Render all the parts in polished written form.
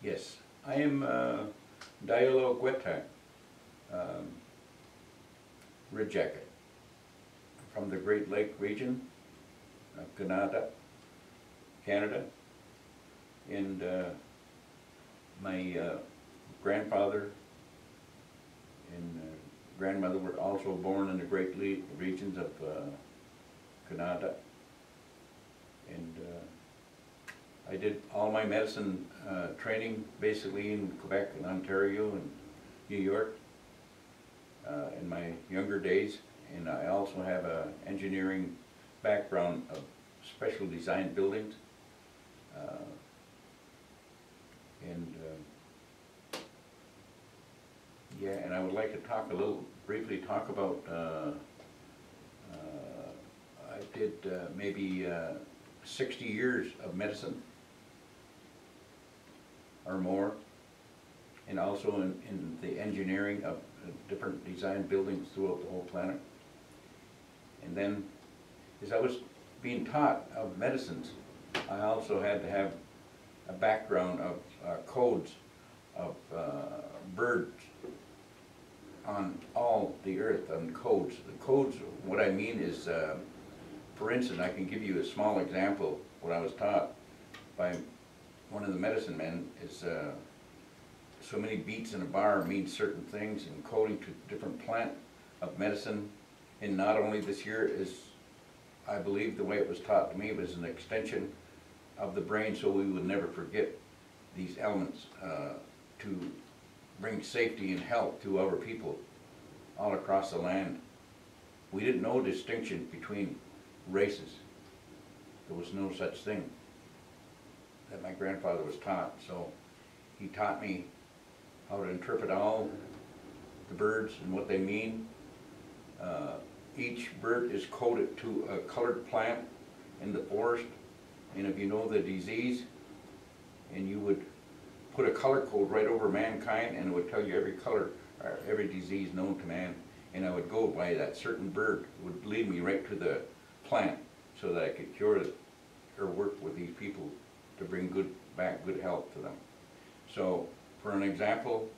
Yes, I am Diolo Guetta, um, Red Jacket, from the Great Lake region of Canada, and my grandfather and grandmother were also born in the Great Lake regions of Canada, and I did all my medicine training basically in Quebec and Ontario and New York in my younger days, and I also have an engineering background of special design buildings, and yeah, and I would like to talk briefly talk about I did maybe 60 years of medicine or more, and also in the engineering of different design buildings throughout the whole planet. And then, as I was being taught of medicines, I also had to have a background of codes of birds on all the earth, on codes. The codes, what I mean is, for instance, I can give you a small example. What I was taught by one of the medicine men is so many beats in a bar means certain things, and coding to different plant of medicine. And not only this year is, I believe the way it was taught to me was an extension of the brain, so we would never forget these elements to bring safety and health to our people all across the land. We didn't know distinction between races. There was no such thing that my grandfather was taught. So he taught me how to interpret all the birds and what they mean. Each bird is coded to a colored plant in the forest, and if you know the disease, and you would put a color code right over mankind, and it would tell you every color, or every disease known to man, and I would go by that certain bird. It would lead me right to the plant so that I could cure it or work with these people to bring back good health to them. So, for an example,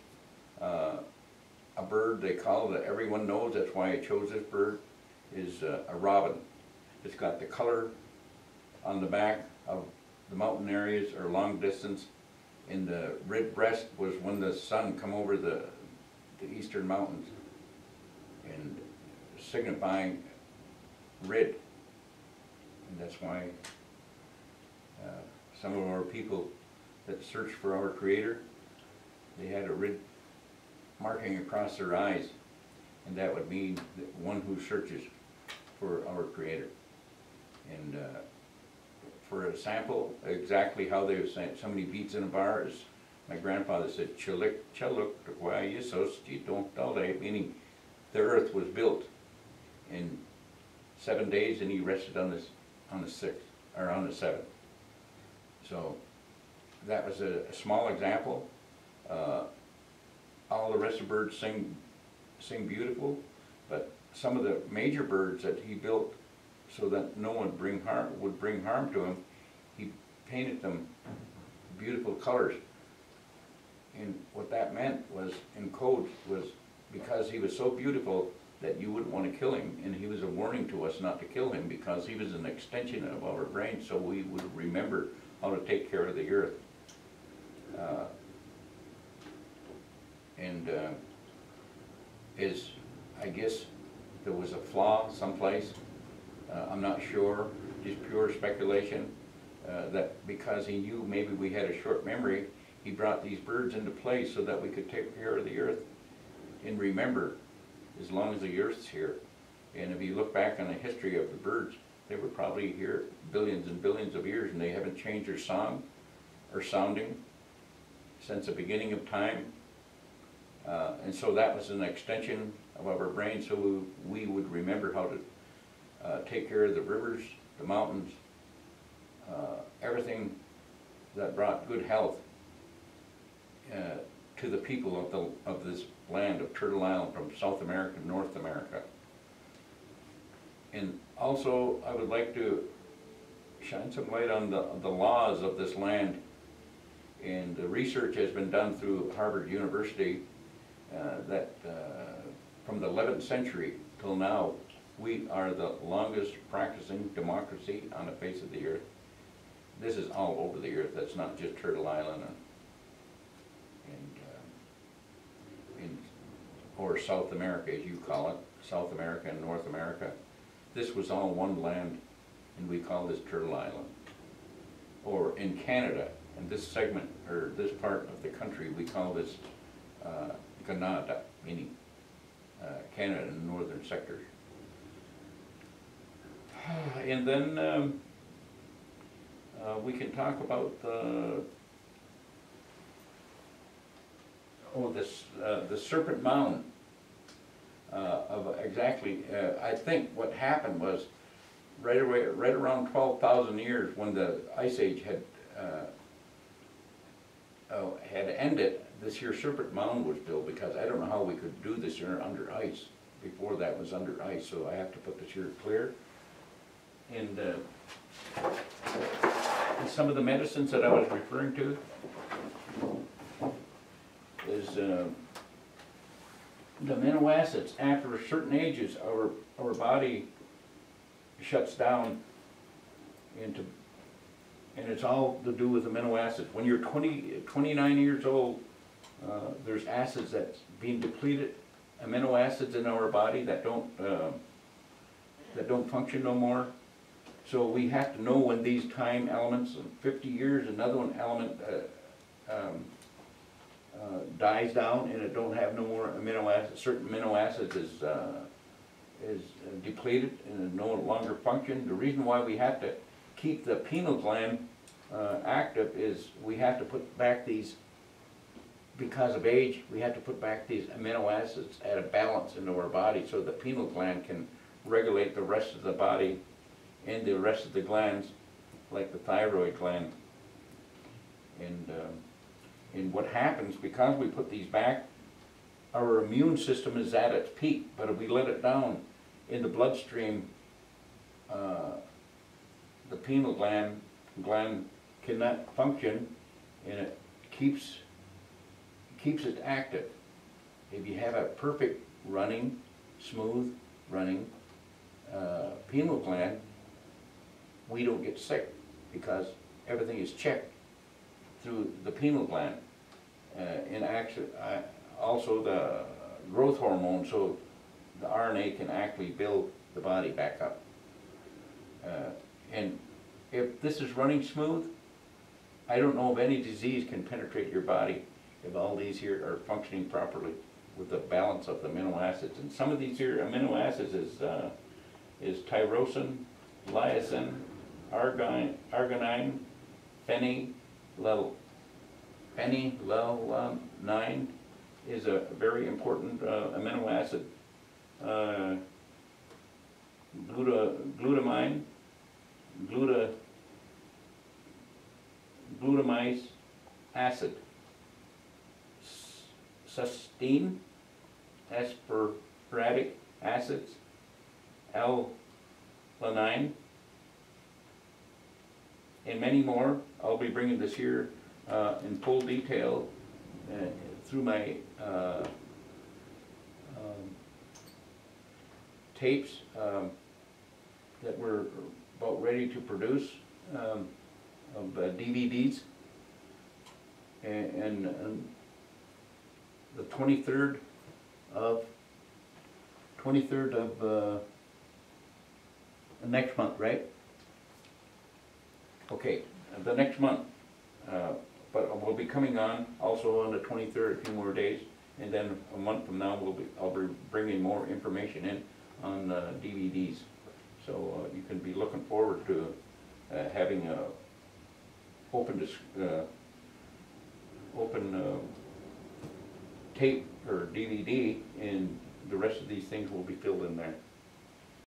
a bird they call that everyone knows, that's why I chose this bird, is a robin. It's got the color on the back of the mountain areas or long distance, and the red breast was when the sun come over the eastern mountains, and signifying red. And that's why some of our people that search for our Creator, they had a red marking across their eyes, and that would mean that one who searches for our Creator. And for a sample, exactly how they were saying so many beats in a bar is, my grandfather said, "Chalik, chaluk, yisos, don't dalay," meaning the earth was built in 7 days, and he rested on the sixth, or on the seventh. So that was a small example. All the rest of the birds sing beautiful, but some of the major birds that he built so that no one would bring harm to him, he painted them beautiful colors. And what that meant was, in codes, was because he was so beautiful that you wouldn't want to kill him, and he was a warning to us not to kill him because he was an extension of our brain, so we would remember how to take care of the earth. I guess there was a flaw someplace, I'm not sure, just pure speculation, that because he knew maybe we had a short memory, he brought these birds into play so that we could take care of the earth and remember as long as the earth's here. And if you look back on the history of the birds, they were probably here billions and billions of years, and they haven't changed their song or sounding since the beginning of time. And so that was an extension of our brain, so we would remember how to take care of the rivers, the mountains, everything that brought good health to the people of this land of Turtle Island, from South America to North America. And also, I would like to shine some light on the laws of this land. And the research has been done through Harvard University that from the 11th century till now, we are the longest practicing democracy on the face of the earth. This is all over the earth. That's not just Turtle Island or South America, as you call it, South America and North America. This was all one land, and we call this Turtle Island. Or in Canada, in this segment, or this part of the country, we call this Canada, meaning Canada in the northern sectors. And then we can talk about the Serpent Mound of exactly. I think what happened was right around 12,000 years when the Ice Age had ended. This here Serpent Mound was built because I don't know how we could do this here under ice. Before that was under ice, so I have to put this here clear. And some of the medicines that I was referring to is the amino acids. After certain ages, our body shuts down and it's all to do with amino acids. When you're 29 years old, there's acids that's being depleted, amino acids in our body that don't function no more. So we have to know when these time elements, in 50 years, another one element dies down and it don't have no more amino acids. Certain amino acids is depleted and it no longer function. The reason why we have to keep the pineal gland active is we have to put back these, because of age, we have to put back these amino acids at a balance into our body so the pineal gland can regulate the rest of the body and the rest of the glands, like the thyroid gland. And what happens, because we put these back, our immune system is at its peak, but if we let it down in the bloodstream, the pineal gland cannot function, and it keeps it active. If you have a perfect running, smooth running pineal gland, we don't get sick because everything is checked through the pineal gland. And actually, also the growth hormone, so the RNA can actually build the body back up. And if this is running smooth, I don't know if any disease can penetrate your body if all these here are functioning properly with the balance of the amino acids. And some of these here amino acids is tyrosine, lysine, arginine, phenylalanine is a very important amino acid. Glutamine, glutamate acid, cysteine, aspartic acids, alanine, and many more. I'll be bringing this here in full detail through my tapes that we're about ready to produce of DVDs, and the 23rd of next month, right? Okay, the next month, but we'll be coming on also on the 23rd, a few more days, and then a month from now I'll be bringing more information in on DVDs. So you can be looking forward to having a open tape or DVD, and the rest of these things will be filled in there.